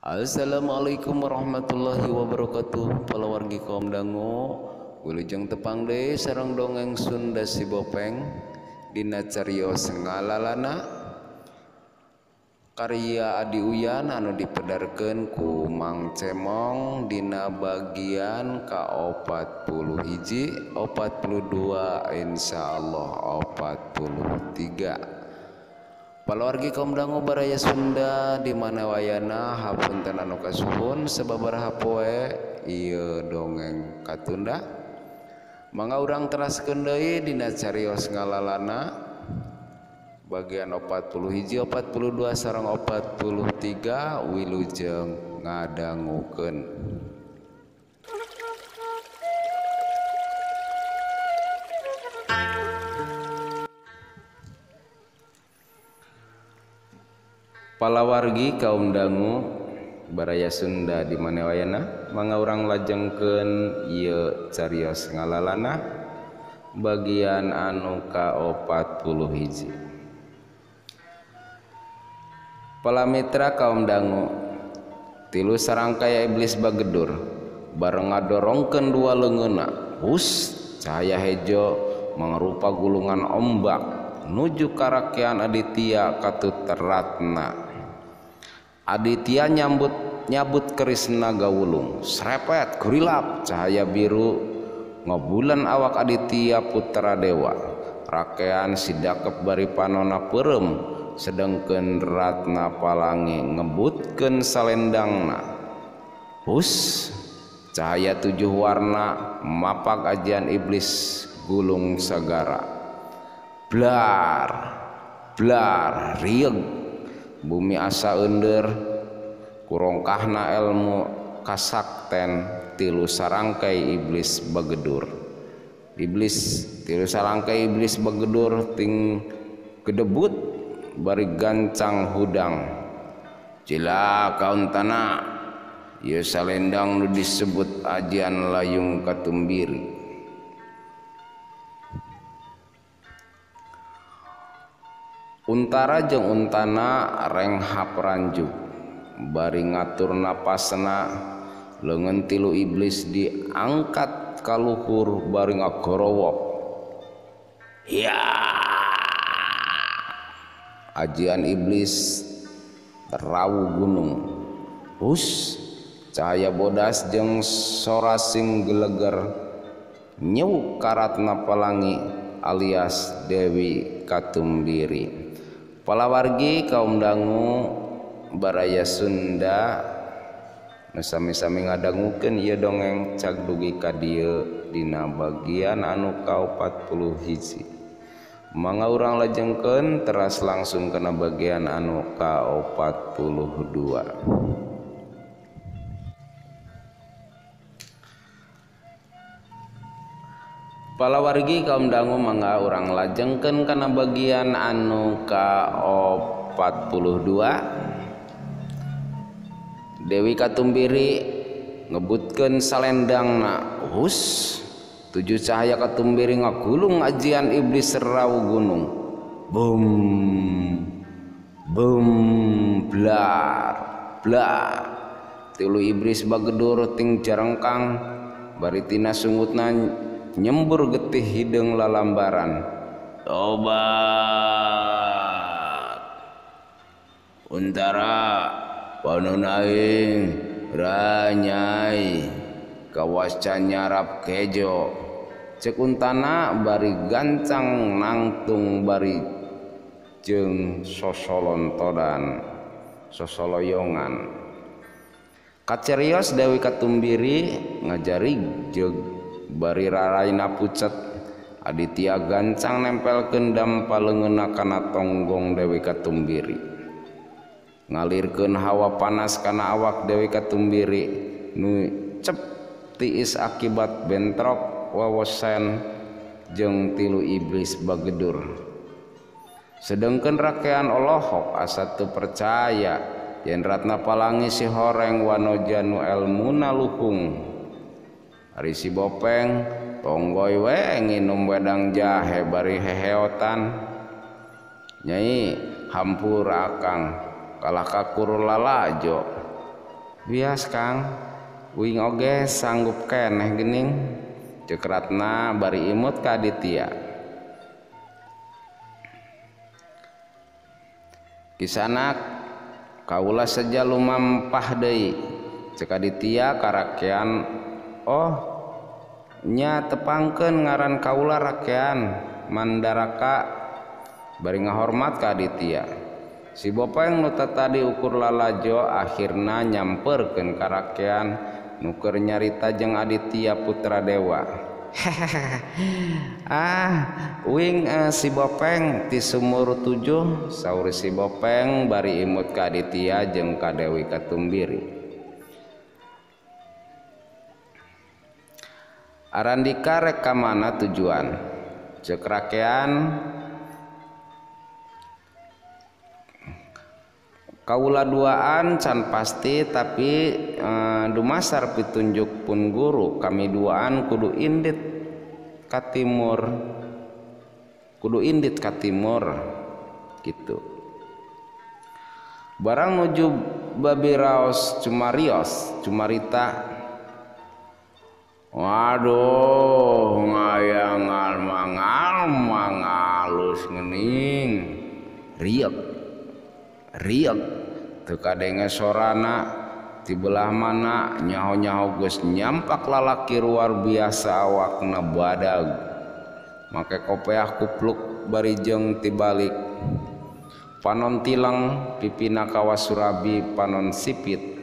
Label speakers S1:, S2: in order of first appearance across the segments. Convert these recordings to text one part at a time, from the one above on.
S1: Assalamualaikum warahmatullahi wabarakatuh. Palawargi kaum dangu wilujeng tepang deui sareng dongeng Sunda si Bopeng dina cariyos ngalalana karya Adi Uyan anu dipedarkeun ku Mang Cemong dina bagian ka-41 42 insyaallah 43. Palawargi kaum dangu baraya Sunda di mana wayana hapunten anu kasuhun sababaraha poe ieu dongeng katunda mangga urang teraskeun deui dina cariyos ngalalana bagian 41 42 sareng 43 wilujeng ngadangukeun. Palawargi kaum dangu baraya Sunda di mana wayana mangga urang lajengkeun ieu cariyos ngalalana bagian anu ka-41. Palamitra kaum dangu tilu sarangkaya iblis bagedur bareng ngadorongkeun dua leungeunna hus cahaya hejo mangrupa gulungan ombak nuju karakean Aditya katuteratna. Aditya nyabut kerisna gawulung srepet gurilap cahaya biru ngobulan awak Aditya putra dewa rakean sidakep bari panona peureum sedengkeun Ratna Palangi ngebutkeun salendangna hus cahaya 7 warna mapak ajian iblis gulung sagara blar blar rieg bumi asa ender kurongkahna ilmu kasakten tilu sarangkai iblis bagedur tilu sarangkai iblis bagedur ting gedebut bari gancang hudang cilaka untana ieu salendang nu disebut ajian layung katumbiri. Untara jeung untana reng hapranjuk bari ngatur napasna leungeun tilu iblis diangkat ka luhur bari ngagorowok ya ajian iblis rawu gunung hus cahaya bodas jeung sorasing geleger nyewuk ka Ratna Palangi alias Dewi Katumbiri. Palawargi kaum dangu baraya Sunda nu sami-sami ngadangukeun ieu dongeng cag dugi ka dieu dina bagian anu ka-41. Mangga urang lajengkeun teras langsung kana bagian anu ka-42. Palawargi kaum dangu mangga urang lajengkeun kana bagian anu ka-42. Dewi Katumbiri ngebutkeun salendangna hus 7 cahaya katumbiri ngagulung ajian iblis rawu gunung bum bum blar blar tilu iblis bagedur ting jarengkang bari tina sungutna nyembur getih hideung lalambaran tobat untara panon aing ranyai kawas nyarap kejo cek untana bari gancang nangtung bari jeung sosolontodan sosoloyongan kacerios Dewi Katumbiri ngajari jeung bari raraina pucet Aditya gancang nempelkeun dampa leungeunna kana tonggong Dewi Katumbiri ngalirkeun hawa panas kana awak Dewi Katumbiri nu cep tiis akibat bentrok wawosen jeung tilu iblis bagedur sedengkeun rakean Olohok asa teu percaya yen Ratna Palangi si horeng wanoja nu elmuna luhung. Ari si Bopeng tonggoy we nginum wedang jahe bari heheotan Nyai hampura akang kalah kakur lalajo Wias Kang uing oge sanggup keneh geuning ceuk Ratna bari imut ka Aditya. Kisanak kaula saja lumampah deui ceuk Aditya karakean. Oh nya tepangkeun ngaran kaula rakean Mandaraka bari ngahormat ka Aditya. Si Bopeng nu tadi ukur lalajo akhirna nyamperkeun karakean nuker nyarita jeung Aditya putra dewa. Uing si Bopeng ti sumur 7 saur si Bopeng bari imut ka Aditya jeung ka Dewi Katumbiri. Arandika rek ka mana tujuan ceuk rakean. Kaula duaan can pasti tapi dumasar pitunjuk pun guru kami duaan kudu indit ka timur gitu. Barang nuju babi raos cumarita waduh ngayangan mangalus ngeuning riek teu kadenge sorana ti belah mana nyaho-nyaho geus nyampak lalaki luar biasa awakna badag make kopeah kupluk bari jeung tibalik panon tilang pipina kawas surabi panon sipit.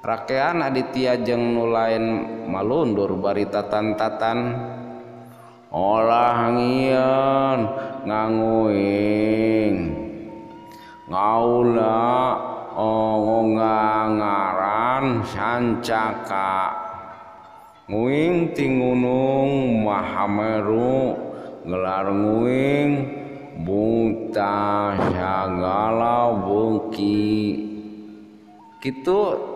S1: Rakean Aditya jeung nu lain malundur bari tatan-tatan olah ngieun nganguing ngaula ngaran Sancaka nguing ti gunung Mahameru gelar nguing buta sagala beuki kitu.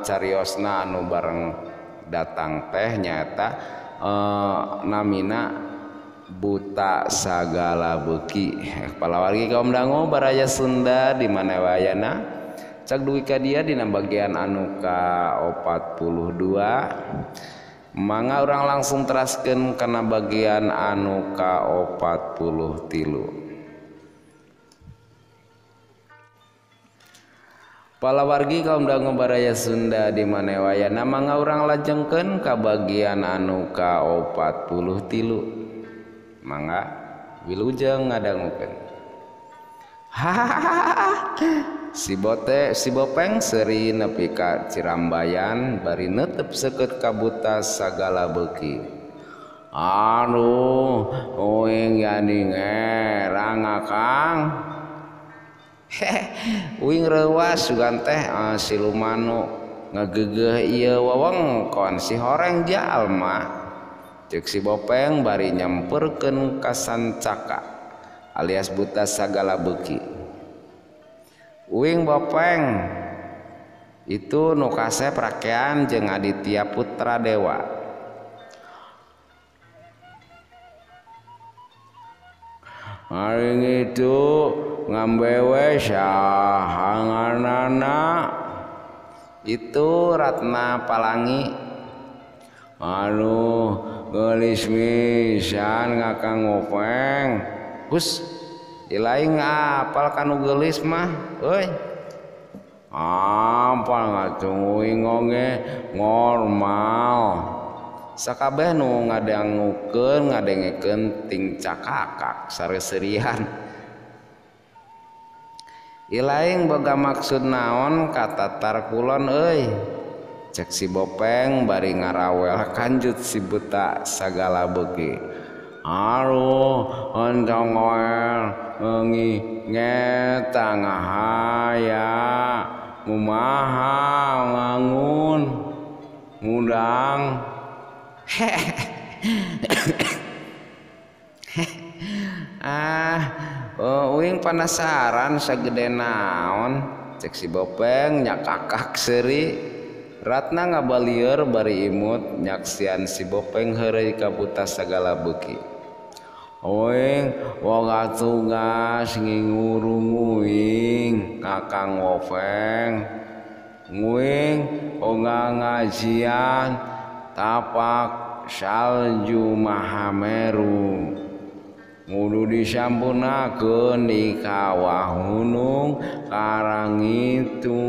S1: Cariosna anu bareng datang teh nyata namina buta sagala beuki. Palawargi kaum dangu baraya Sunda di mana wayana cak dugi ka dia dina bagian anu ka 42 mangga urang langsung teraskeun kana bagian anu ka 43. Palawargi kaum dangu baraya Sunda di mana wayana mangga urang lajengkeun ka bagian anu ka 43 mangga wilujeng ngadangukeun. Si Bopeng seuri nepi ka Cirambayan bari neuteup seukeut ka buta sagala beuki. Aduh uing ganding ngerang Kang. Uing reuwas sugan teh silumanu ngageugeuh ieu wewengkon si horeng jalma ceuk si Bopeng bari nyamperkeun ka Sancaka alias buta sagala beuki. Uing Bopeng itu nu kasep rakean jeung Aditya putra dewa. Hari itu ngambewe sahanganana itu Ratna Palangi gelis misan ngakang Bopeng hus ilaing apal kanu gelis mah euy apal ngacunguing oge normal sakabeh nu ngadangukeun ngadengekeun ting cakakak sareuserian. Ilaing boga maksud naon kata tar kulon euy cek si Bopeng bari ngarawel kanjut si buta sagala beuki. Aduh ontong oel ngeta ngahaya kumaha ngangun ngundang uing penasaran sagede naon cek si Bopeng nya kakak seuri. Ratna ngabalieur bari imut nyaksian si Bopeng heureuy ka buta sagala beuki. Uing woga tugas ngingurung uing kakang Bopeng nguing oga ngajian tapak salju Mahameru ngudu disampunakeun di kawah gunung karang itu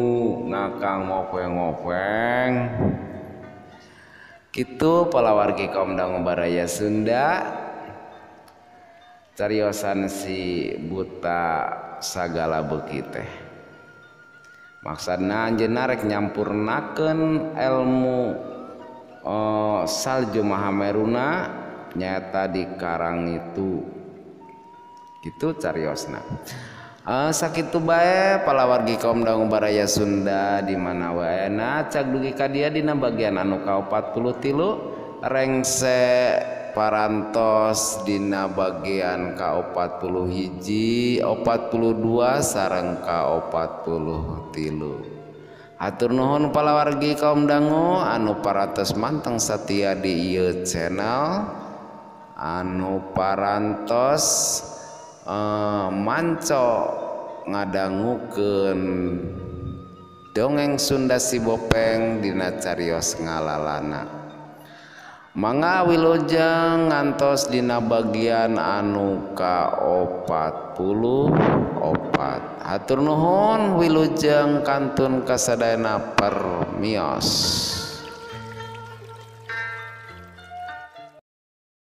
S1: ngakang ngopeng-ngopeng kitu palawargi kaum dangu baraya Sunda cariosan si buta sagala beuki teh maksudna anjeunna rek nyampurnakeun ilmu salju Mahameruna nyata di karang itu gitu cariosna sakitu bae palawargi kaum dangu baraya Sunda di mana wae na cag dugi ka dia dina bagian anu ka-43 rengse parantos dina bagian ka-41 42 sareng ka-43 atur nuhun palawargi kaum dangu anu paratos manteng satia di ieu channel anu parantos manco ngadangukeun dongeng Sunda si Bopeng dina carios ngalalana mangga wilujeng ngantos dina bagian anu ka-44 hatur nuhun wilujeng kantun kasadayana permios.